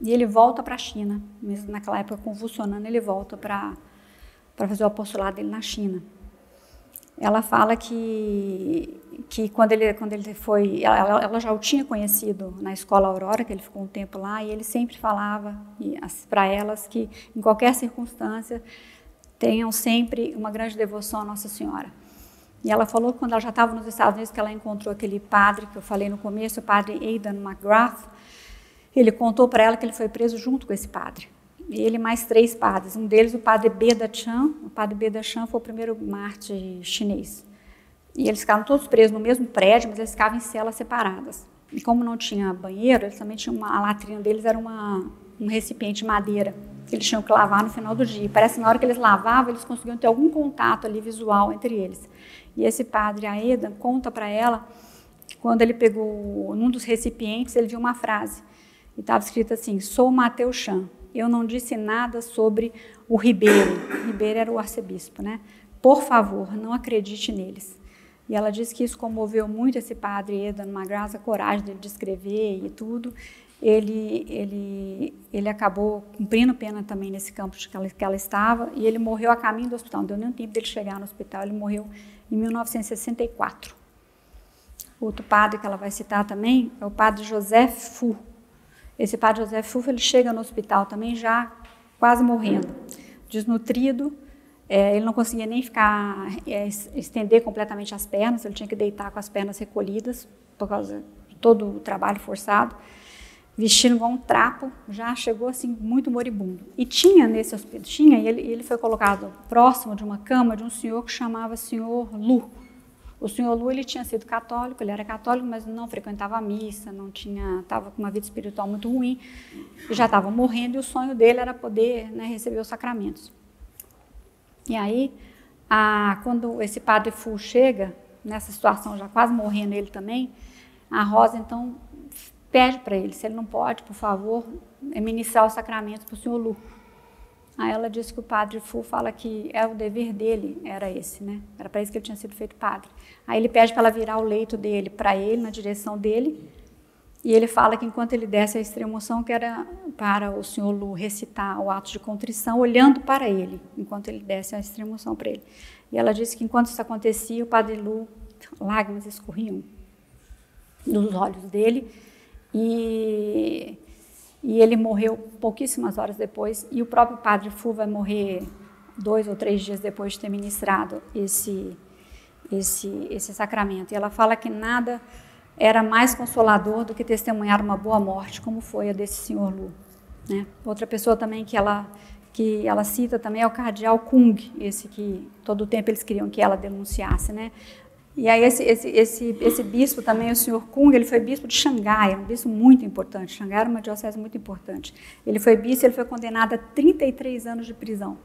e ele volta para a China. Mesmo naquela época convulsionando, ele volta para fazer o apostolado dele na China. Ela fala que quando ele foi... Ela já o tinha conhecido na Escola Aurora, que ele ficou um tempo lá, e ele sempre falava para elas que, em qualquer circunstância, tenham sempre uma grande devoção à Nossa Senhora. E ela falou que quando ela já estava nos Estados Unidos, que ela encontrou aquele padre que eu falei no começo, o padre Aidan McGrath, ele contou para ela que ele foi preso junto com esse padre. E ele mais 3 padres, um deles o padre Beda Chan. O padre Beda Chan foi o primeiro mártir chinês. E eles ficavam todos presos no mesmo prédio, mas eles ficavam em celas separadas. E como não tinha banheiro, eles também tinham a latrina deles era um recipiente de madeira, que eles tinham que lavar no final do dia. Parece que na hora que eles lavavam, eles conseguiam ter algum contato ali visual entre eles. E esse padre Aeda conta para ela que quando ele pegou num dos recipientes, ele viu uma frase. E estava escrito assim: sou Mateu Chan, eu não disse nada sobre o Ribeiro. O Ribeiro era o arcebispo, né? Por favor, não acredite neles. E ela disse que isso comoveu muito esse padre Aidan McGrath, a coragem dele de escrever e tudo. Ele acabou cumprindo pena também nesse campo que ela estava, e ele morreu a caminho do hospital. Não deu nem tempo dele chegar no hospital, ele morreu em 1964. Outro padre que ela vai citar também é o padre José Fu. Esse padre José Fu, ele chega no hospital também já quase morrendo. desnutrido, ele não conseguia nem estender completamente as pernas, ele tinha que deitar com as pernas recolhidas, por causa de todo o trabalho forçado, vestindo igual um trapo, já chegou assim muito moribundo. E tinha nesse hospício, ele foi colocado próximo de uma cama de um senhor que chamava Senhor Lu. O Senhor Lu, ele tinha sido católico, ele era católico, mas não frequentava a missa, estava com uma vida espiritual muito ruim, e já estava morrendo, e o sonho dele era poder, né, receber os sacramentos. E aí, quando esse padre Fu chega, nessa situação, já quase morrendo ele também, a Rosa, então, pede para ele, se ele não pode, por favor, ministrar os sacramentos para o Senhor Lu. Aí ela disse que o padre Fu fala que o dever dele era esse, né? Era para isso que ele tinha sido feito padre. Aí ele pede para ela virar o leito dele para ele, na direção dele, e ele fala que enquanto ele desce a extrema-unção, que era para o Senhor Lu recitar o ato de contrição, olhando para ele, enquanto ele desce a extrema-unção para ele. E ela disse que enquanto isso acontecia, o padre Lu, lágrimas escorriam dos olhos dele, e ele morreu pouquíssimas horas depois, e o próprio padre Fu vai morrer 2 ou 3 dias depois de ter ministrado esse sacramento. E ela fala que nada era mais consolador do que testemunhar uma boa morte, como foi a desse senhor Lu, né? Outra pessoa também que ela cita também é o cardeal Kung, esse que todo o tempo eles queriam que ela denunciasse, né? E aí esse bispo também, o senhor Kung, ele foi bispo de Xangai, um bispo muito importante. Xangai era uma diocese muito importante. Ele foi bispo, ele foi condenado a 33 anos de prisão.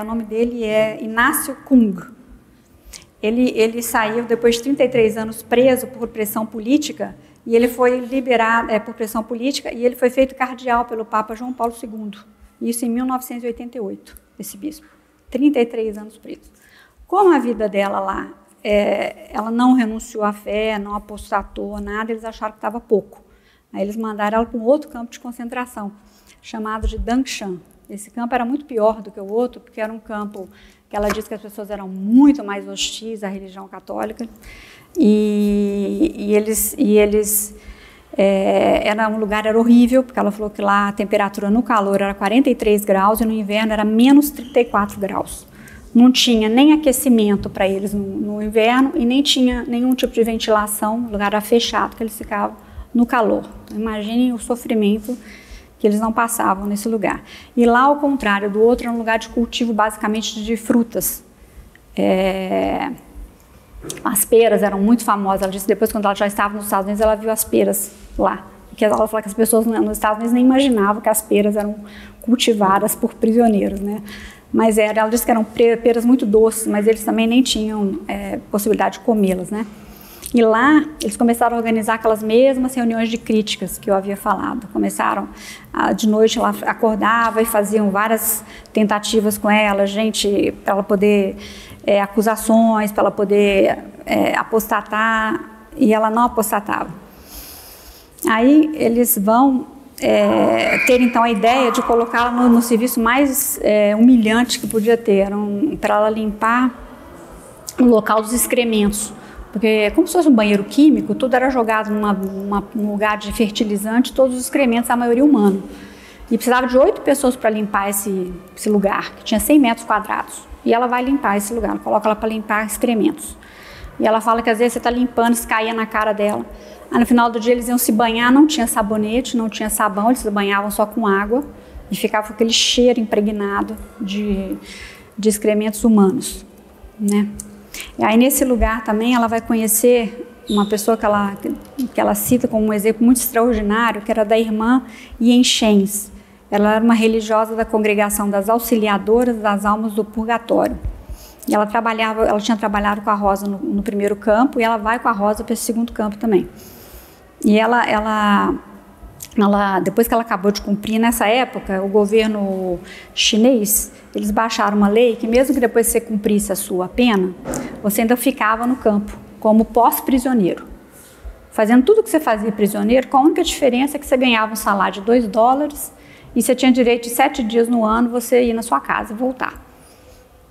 O nome dele é Inácio Kung. Ele saiu depois de 33 anos preso por pressão política, e ele foi liberado por pressão política, e ele foi feito cardeal pelo Papa João Paulo II. Isso em 1988, esse bispo. 33 anos preso. Como a vida dela lá, ela não renunciou à fé, não apostatou, nada, eles acharam que estava pouco. Aí eles mandaram ela para um outro campo de concentração, chamado de Dangshan. Esse campo era muito pior do que o outro, porque era um campo que ela disse que as pessoas eram muito mais hostis à religião católica, era um lugar horrível, porque ela falou que lá a temperatura no calor era 43 graus e no inverno era menos 34 graus. Não tinha nem aquecimento para eles no inverno e nem tinha nenhum tipo de ventilação, o lugar era fechado, que eles ficavam no calor. Imaginem o sofrimento que eles não passavam nesse lugar. E lá, ao contrário do outro, era um lugar de cultivo basicamente de frutas. As peras eram muito famosas. Ela disse que depois, quando ela já estava nos Estados Unidos, ela viu as peras lá. Porque ela falou que as pessoas nos Estados Unidos nem imaginavam que as peras eram cultivadas por prisioneiros, né? Mas ela disse que eram peras muito doces, mas eles também nem tinham possibilidade de comê-las, né? E lá, eles começaram a organizar aquelas mesmas reuniões de críticas que eu havia falado. Começaram, de noite, ela acordava e faziam várias tentativas com ela, para ela poder, acusações, para ela poder apostatar, e ela não apostatava. Aí, eles vão ter, então, a ideia de colocá-la no serviço mais humilhante que podia ter, para ela limpar o local dos excrementos. Porque, como se fosse um banheiro químico, tudo era jogado num lugar de fertilizante, todos os excrementos, a maioria humana. E precisava de 8 pessoas para limpar esse lugar, que tinha 100 metros quadrados. E ela vai limpar esse lugar, coloca ela para limpar excrementos. E ela fala que às vezes você está limpando, isso caía na cara dela. Aí no final do dia eles iam se banhar, não tinha sabonete, não tinha sabão, eles se banhavam só com água. E ficava com aquele cheiro impregnado de excrementos humanos, né? E aí nesse lugar também ela vai conhecer uma pessoa que ela cita como um exemplo muito extraordinário, que era da irmã Yenchens. Ela era uma religiosa da congregação das Auxiliadoras das Almas do Purgatório. E ela tinha trabalhado com a Rosa no primeiro campo, e ela vai com a Rosa para esse segundo campo também. E ela, depois que ela acabou de cumprir, nessa época, o governo chinês, eles baixaram uma lei que mesmo que depois você cumprisse a sua pena, você ainda ficava no campo, como pós-prisioneiro. Fazendo tudo o que você fazia prisioneiro, com a única diferença é que você ganhava um salário de $2 e você tinha direito de 7 dias no ano você ir na sua casa e voltar.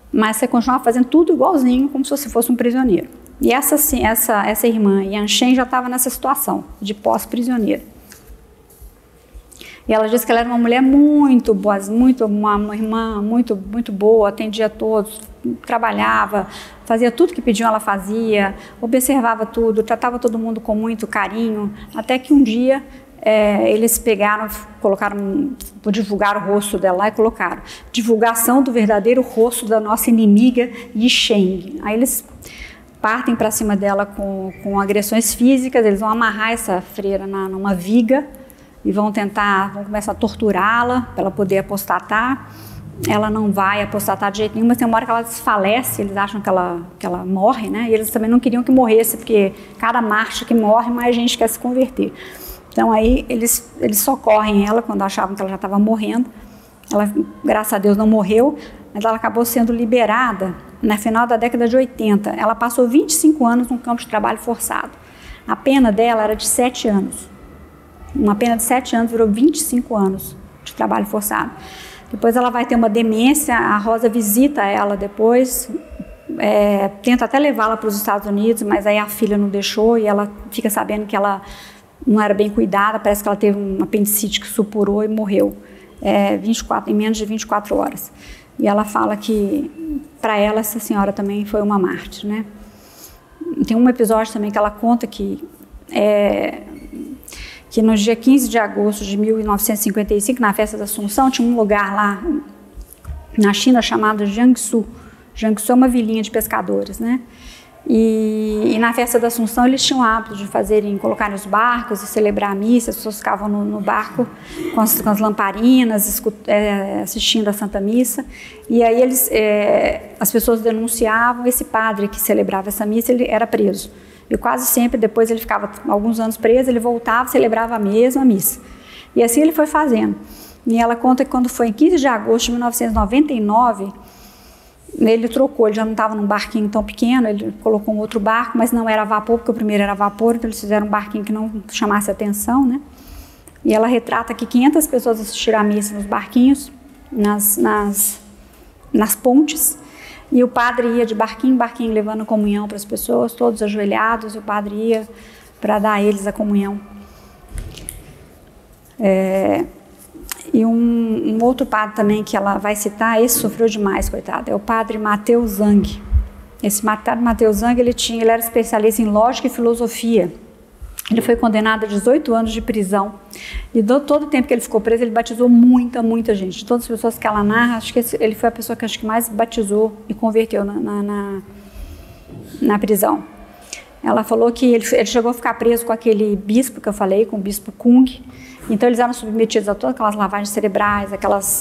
Mas você continuava fazendo tudo igualzinho, como se você fosse um prisioneiro. E essa irmã, Yan Shen, já estava nessa situação de pós-prisioneiro. E ela disse que ela era uma mulher muito boa, uma irmã muito boa, atendia a todos, trabalhava, fazia tudo que pediam, ela fazia, observava tudo, tratava todo mundo com muito carinho, até que um dia eles pegaram, divulgaram o rosto dela lá e colocaram divulgação do verdadeiro rosto da nossa inimiga Yisheng. Aí eles partem para cima dela com agressões físicas, eles vão amarrar essa freira numa viga e vão começar a torturá-la para ela poder apostatar. Ela não vai apostatar de jeito nenhum, mas tem uma hora que ela desfalece, eles acham que ela morre, né? E eles também não queriam que morresse, porque cada marcha que morre, mais gente quer se converter. Então aí eles socorrem ela quando achavam que ela já estava morrendo. Ela, graças a Deus, não morreu, mas ela acabou sendo liberada no final da década de 80. Ela passou 25 anos num campo de trabalho forçado. A pena dela era de 7 anos. Uma pena de 7 anos virou 25 anos de trabalho forçado. Depois ela vai ter uma demência, a Rosa visita ela depois, tenta até levá-la para os Estados Unidos, mas aí a filha não deixou e ela fica sabendo que ela não era bem cuidada, parece que ela teve um apendicite que supurou e morreu em menos de 24 horas. E ela fala que, para ela, essa senhora também foi uma mártir, né? Tem um episódio também que ela conta que no dia 15 de agosto de 1955, na festa da Assunção, tinha um lugar lá na China chamado Jiangsu. Jiangsu é uma vilinha de pescadores, né? E na festa da Assunção eles tinham o hábito de colocar os barcos e celebrar a missa. As pessoas ficavam no barco com as lamparinas, assistindo a Santa Missa. E aí as pessoas denunciavam esse padre que celebrava essa missa, ele era preso. E quase sempre, depois ele ficava alguns anos preso, ele voltava e celebrava a mesma missa. E assim ele foi fazendo. E ela conta que quando foi em 15 de agosto de 1999, ele trocou, ele já não estava num barquinho tão pequeno, ele colocou um outro barco, mas não era a vapor, porque o primeiro era a vapor, então eles fizeram um barquinho que não chamasse atenção, né? E ela retrata que 500 pessoas assistiram à missa nos barquinhos, nas pontes, e o padre ia de barquinho em barquinho levando comunhão para as pessoas, todos ajoelhados, e o padre ia para dar a eles a comunhão. E um outro padre também que ela vai citar, esse sofreu demais, coitado, é o padre Matteo Zang. Esse padre Matteo Zang, ele era especialista em lógica e filosofia. Ele foi condenado a 18 anos de prisão. E todo o tempo que ele ficou preso, ele batizou muita gente. De todas as pessoas que ela narra, acho que ele foi a pessoa que mais batizou e converteu na prisão. Ela falou que ele chegou a ficar preso com aquele bispo que eu falei, com o bispo Kung. Então eles eram submetidos a todas aquelas lavagens cerebrais,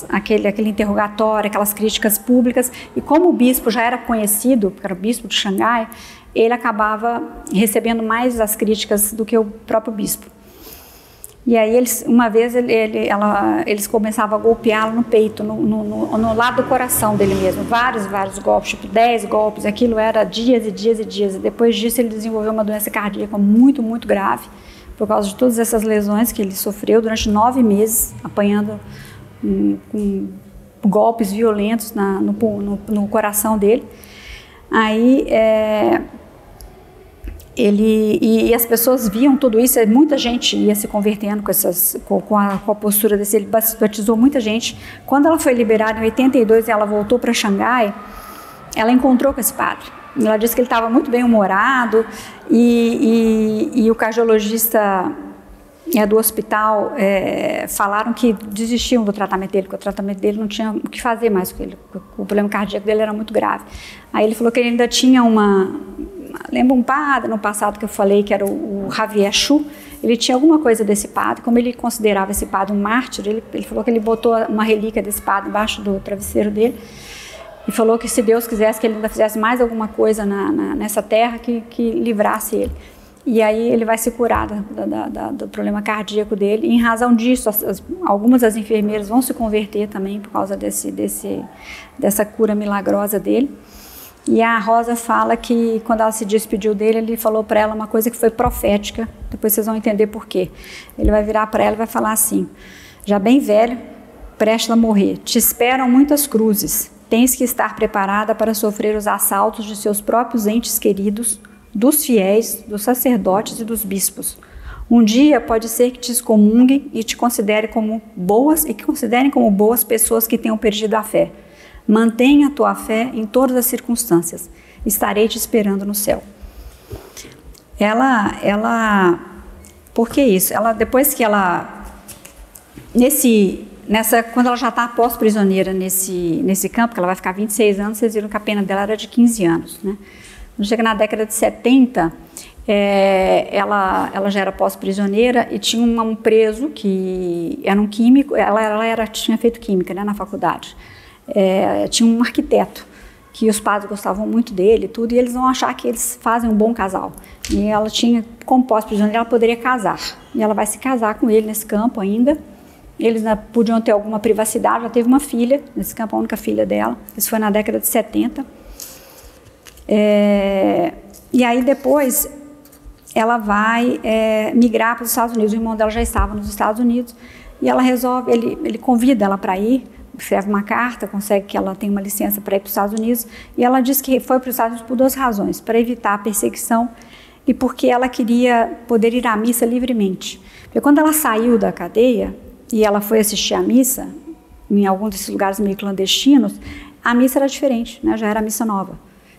aquele interrogatório, aquelas críticas públicas. E como o bispo já era conhecido, porque era o bispo de Xangai, ele acabava recebendo mais as críticas do que o próprio bispo. E aí uma vez eles começavam a golpeá-lo no peito, no lado do coração dele mesmo, vários golpes, tipo 10 golpes, aquilo era dias e dias e dias. E depois disso ele desenvolveu uma doença cardíaca muito grave, por causa de todas essas lesões que ele sofreu durante 9 meses, apanhando com golpes violentos no coração dele. Aí e as pessoas viam tudo isso, muita gente ia se convertendo com a postura desse, ele batizou muita gente. Quando ela foi liberada em 82 e ela voltou para Xangai, ela encontrou com esse padre. Ela disse que ele estava muito bem humorado e o cardiologista do hospital falaram que desistiam do tratamento dele, porque o tratamento dele não tinha o que fazer mais com ele, o problema cardíaco dele era muito grave. Aí ele falou que ele ainda tinha lembra um padre no passado que eu falei, que era o Javier Chu, ele tinha alguma coisa desse padre, como ele considerava esse padre um mártir, ele falou que ele botou uma relíquia desse padre embaixo do travesseiro dele, e falou que se Deus quisesse que ele ainda fizesse mais alguma coisa nessa terra que livrasse ele. E aí ele vai se curar do problema cardíaco dele. E em razão disso, algumas das enfermeiras vão se converter também por causa dessa cura milagrosa dele. E a Rosa fala que quando ela se despediu dele, ele falou para ela uma coisa que foi profética. Depois vocês vão entender por quê. Ele vai virar para ela e vai falar assim: já bem velho, prestes a morrer, te esperam muitas cruzes. Tens que estar preparada para sofrer os assaltos de seus próprios entes queridos, dos fiéis, dos sacerdotes e dos bispos. Um dia pode ser que te excomunguem e te considerem como boas pessoas que tenham perdido a fé. Mantenha a tua fé em todas as circunstâncias. Estarei te esperando no céu. Por que isso? Depois que quando ela já está pós-prisioneira nesse campo, que ela vai ficar 26 anos, vocês viram que a pena dela era de 15 anos, né? Quando chega na década de 70, ela já era pós-prisioneira e tinha um preso que era um químico, tinha feito química, né, na faculdade. Tinha um arquiteto, que os padres gostavam muito dele tudo, e eles vão achar que eles fazem um bom casal. E ela tinha, como pós-prisioneira, ela poderia casar. E ela vai se casar com ele nesse campo ainda. Eles podiam ter alguma privacidade, já teve uma filha nesse campo, a única filha dela. Isso foi na década de 70. E aí depois ela vai migrar para os Estados Unidos. O irmão dela já estava nos Estados Unidos e ela resolve, ele convida ela para ir, escreve uma carta, consegue que ela tenha uma licença para ir para os Estados Unidos, e ela diz que foi para os Estados Unidos por 2 razões: para evitar a perseguição e porque ela queria poder ir à missa livremente. Porque quando ela saiu da cadeia e ela foi assistir à missa, em algum desses lugares meio clandestinos, a missa era diferente, né? Já era a missa nova.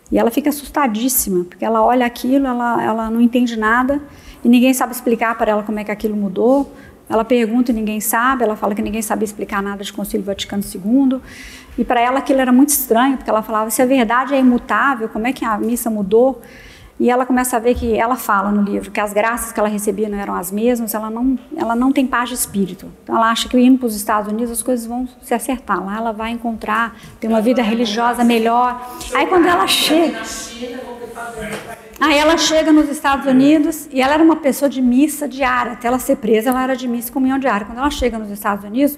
E ela fica assustadíssima, porque ela olha aquilo, ela não entende nada, e ninguém sabe explicar para ela como é que aquilo mudou. Ela pergunta e ninguém sabe, ela fala que ninguém sabia explicar nada de Concílio Vaticano II, e para ela aquilo era muito estranho, porque ela falava, se a verdade é imutável, como é que a missa mudou? E ela começa a ver que, ela fala no livro, que as graças que ela recebia não eram as mesmas, ela não tem paz de espírito. Então ela acha que indo para os Estados Unidos as coisas vão se acertar, lá ela vai encontrar, ter uma vida religiosa melhor. Aí quando ela chega... Aí ela chega nos Estados Unidos e ela era uma pessoa de missa diária. Até ela ser presa, ela era de missa e comunhão diária. Quando ela chega nos Estados Unidos,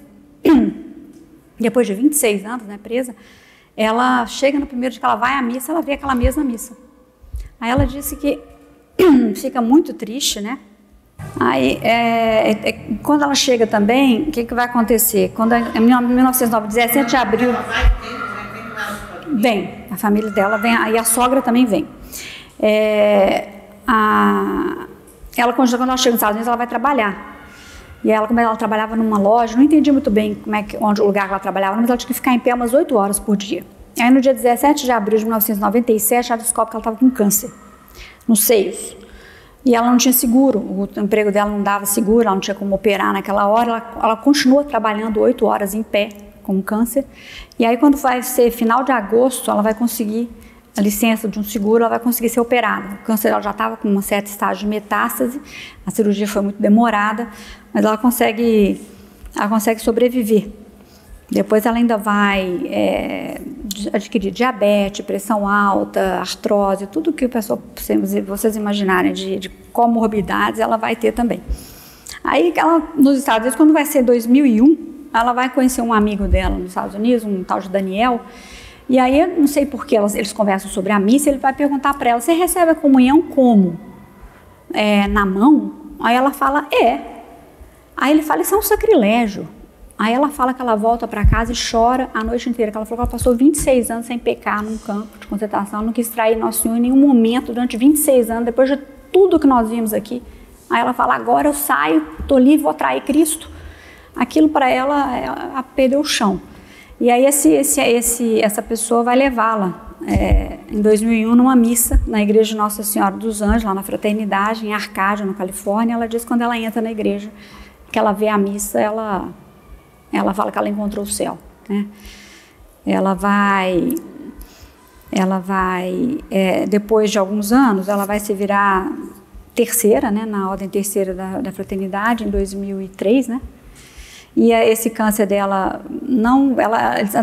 depois de 26 anos, né, presa, ela chega no primeiro dia que ela vai à missa, ela vê aquela mesma missa. Aí ela disse que fica muito triste, né? Aí, quando ela chega também, o que vai acontecer? Quando em 1909, 17 de abril, vem, a família dela vem, aí a sogra também vem. Quando ela chega nos Estados Unidos, ela vai trabalhar. E ela, como ela trabalhava numa loja, não entendi muito bem onde o lugar que ela trabalhava, mas ela tinha que ficar em pé umas 8 horas por dia. Aí no dia 17 de abril de 1997, ela descobre que ela estava com câncer nos seios. E ela não tinha seguro, o emprego dela não dava seguro, ela não tinha como operar naquela hora, ela continua trabalhando 8 horas em pé com câncer. E aí quando vai ser final de agosto, ela vai conseguir a licença de um seguro, ela vai conseguir ser operada. O câncer dela já estava com um certo estágio de metástase, a cirurgia foi muito demorada, mas ela consegue sobreviver. Depois ela ainda vai adquirir diabetes, pressão alta, artrose, tudo que vocês imaginarem de comorbidades, ela vai ter também. Aí nos Estados Unidos, quando vai ser 2001, ela vai conhecer um amigo dela nos Estados Unidos, um tal de Daniel, e aí, não sei por que eles conversam sobre a missa, ele vai perguntar para ela, você recebe a comunhão como? Na mão? Aí ela fala, Aí ele fala, isso é um sacrilégio. Aí ela fala que ela volta para casa e chora a noite inteira, que ela falou que ela passou 26 anos sem pecar num campo de concentração, não quis trair Nosso Senhor em nenhum momento durante 26 anos, depois de tudo que nós vimos aqui. Aí ela fala, agora eu saio, estou livre, vou trair Cristo. Aquilo para ela perdeu o chão. E aí essa pessoa vai levá-la em 2001 numa missa na igreja de Nossa Senhora dos Anjos, lá na Fraternidade, em Arcádia, na Califórnia. Ela diz que quando ela entra na igreja, que ela vê a missa, ela fala que ela encontrou o céu, né? Ela vai depois de alguns anos, ela vai se virar terceira, né, na ordem terceira da Fraternidade, em 2003, né? E esse câncer dela,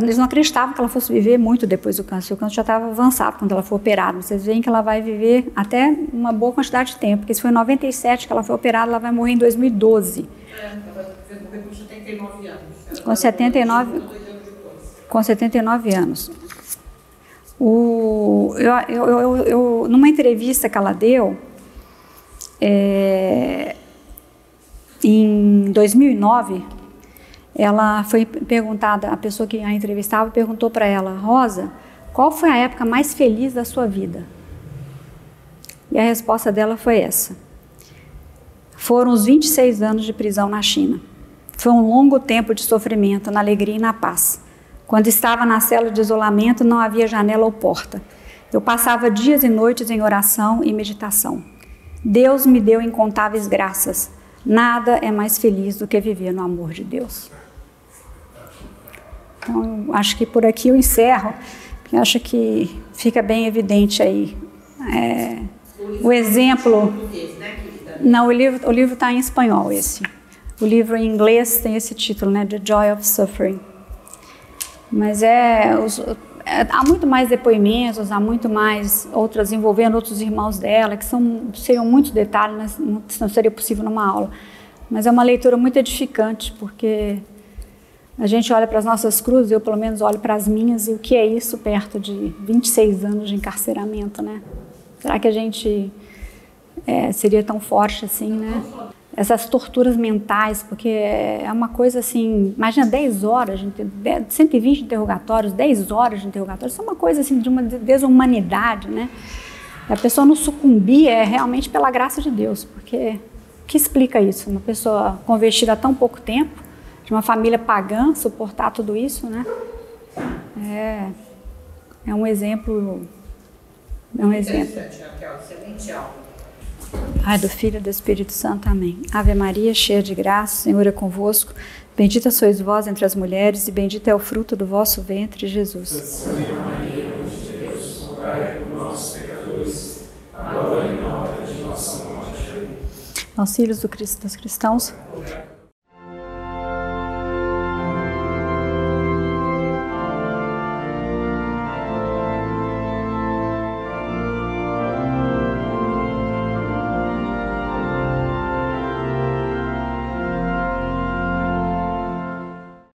eles não acreditavam que ela fosse viver muito depois do câncer. O câncer já estava avançado quando ela foi operada. Vocês veem que ela vai viver até uma boa quantidade de tempo, porque se foi em 97 que ela foi operada, ela vai morrer em 2012. Ela vai morrer com 79 anos. Com 79 anos. Numa entrevista que ela deu, em 2009, ela foi perguntada, a pessoa que a entrevistava perguntou para ela, Rosa, qual foi a época mais feliz da sua vida? E a resposta dela foi essa. foram os 26 anos de prisão na China. Foi um longo tempo de sofrimento, na alegria e na paz. Quando estava na cela de isolamento, não havia janela ou porta. Eu passava dias e noites em oração e meditação. Deus me deu incontáveis graças. Nada é mais feliz do que viver no amor de Deus. Então, acho que por aqui eu encerro. Eu acho que fica bem evidente aí o exemplo. Não, o livro está em espanhol, esse. O livro em inglês tem esse título, né? The Joy of Suffering. Mas há muito mais depoimentos, há muito mais outras envolvendo outros irmãos dela, que seriam muitos detalhes, mas não seria possível numa aula. Mas é uma leitura muito edificante, porque a gente olha para as nossas cruzes, eu pelo menos olho para as minhas, e o que é isso perto de 26 anos de encarceramento, né? Será que a gente seria tão forte assim, né? Essas torturas mentais, porque é uma coisa assim, imagina 10 horas, 120 interrogatórios, 10 horas de interrogatórios, isso é uma coisa assim de uma desumanidade, né? A pessoa não sucumbir é realmente pela graça de Deus, porque o que explica isso? Uma pessoa convertida há tão pouco tempo, de uma família pagã, suportar tudo isso, né? É um exemplo. É um exemplo. Excelente aula. Pai, do Filho e do Espírito Santo. Amém. Ave Maria, cheia de graça, o Senhor é convosco. Bendita sois vós entre as mulheres, e bendito é o fruto do vosso ventre, Jesus. Santa Maria, Mãe de Deus, rogai por nós, pecadores, agora e na hora de nossa morte. Amém. Auxílios dos cristãos.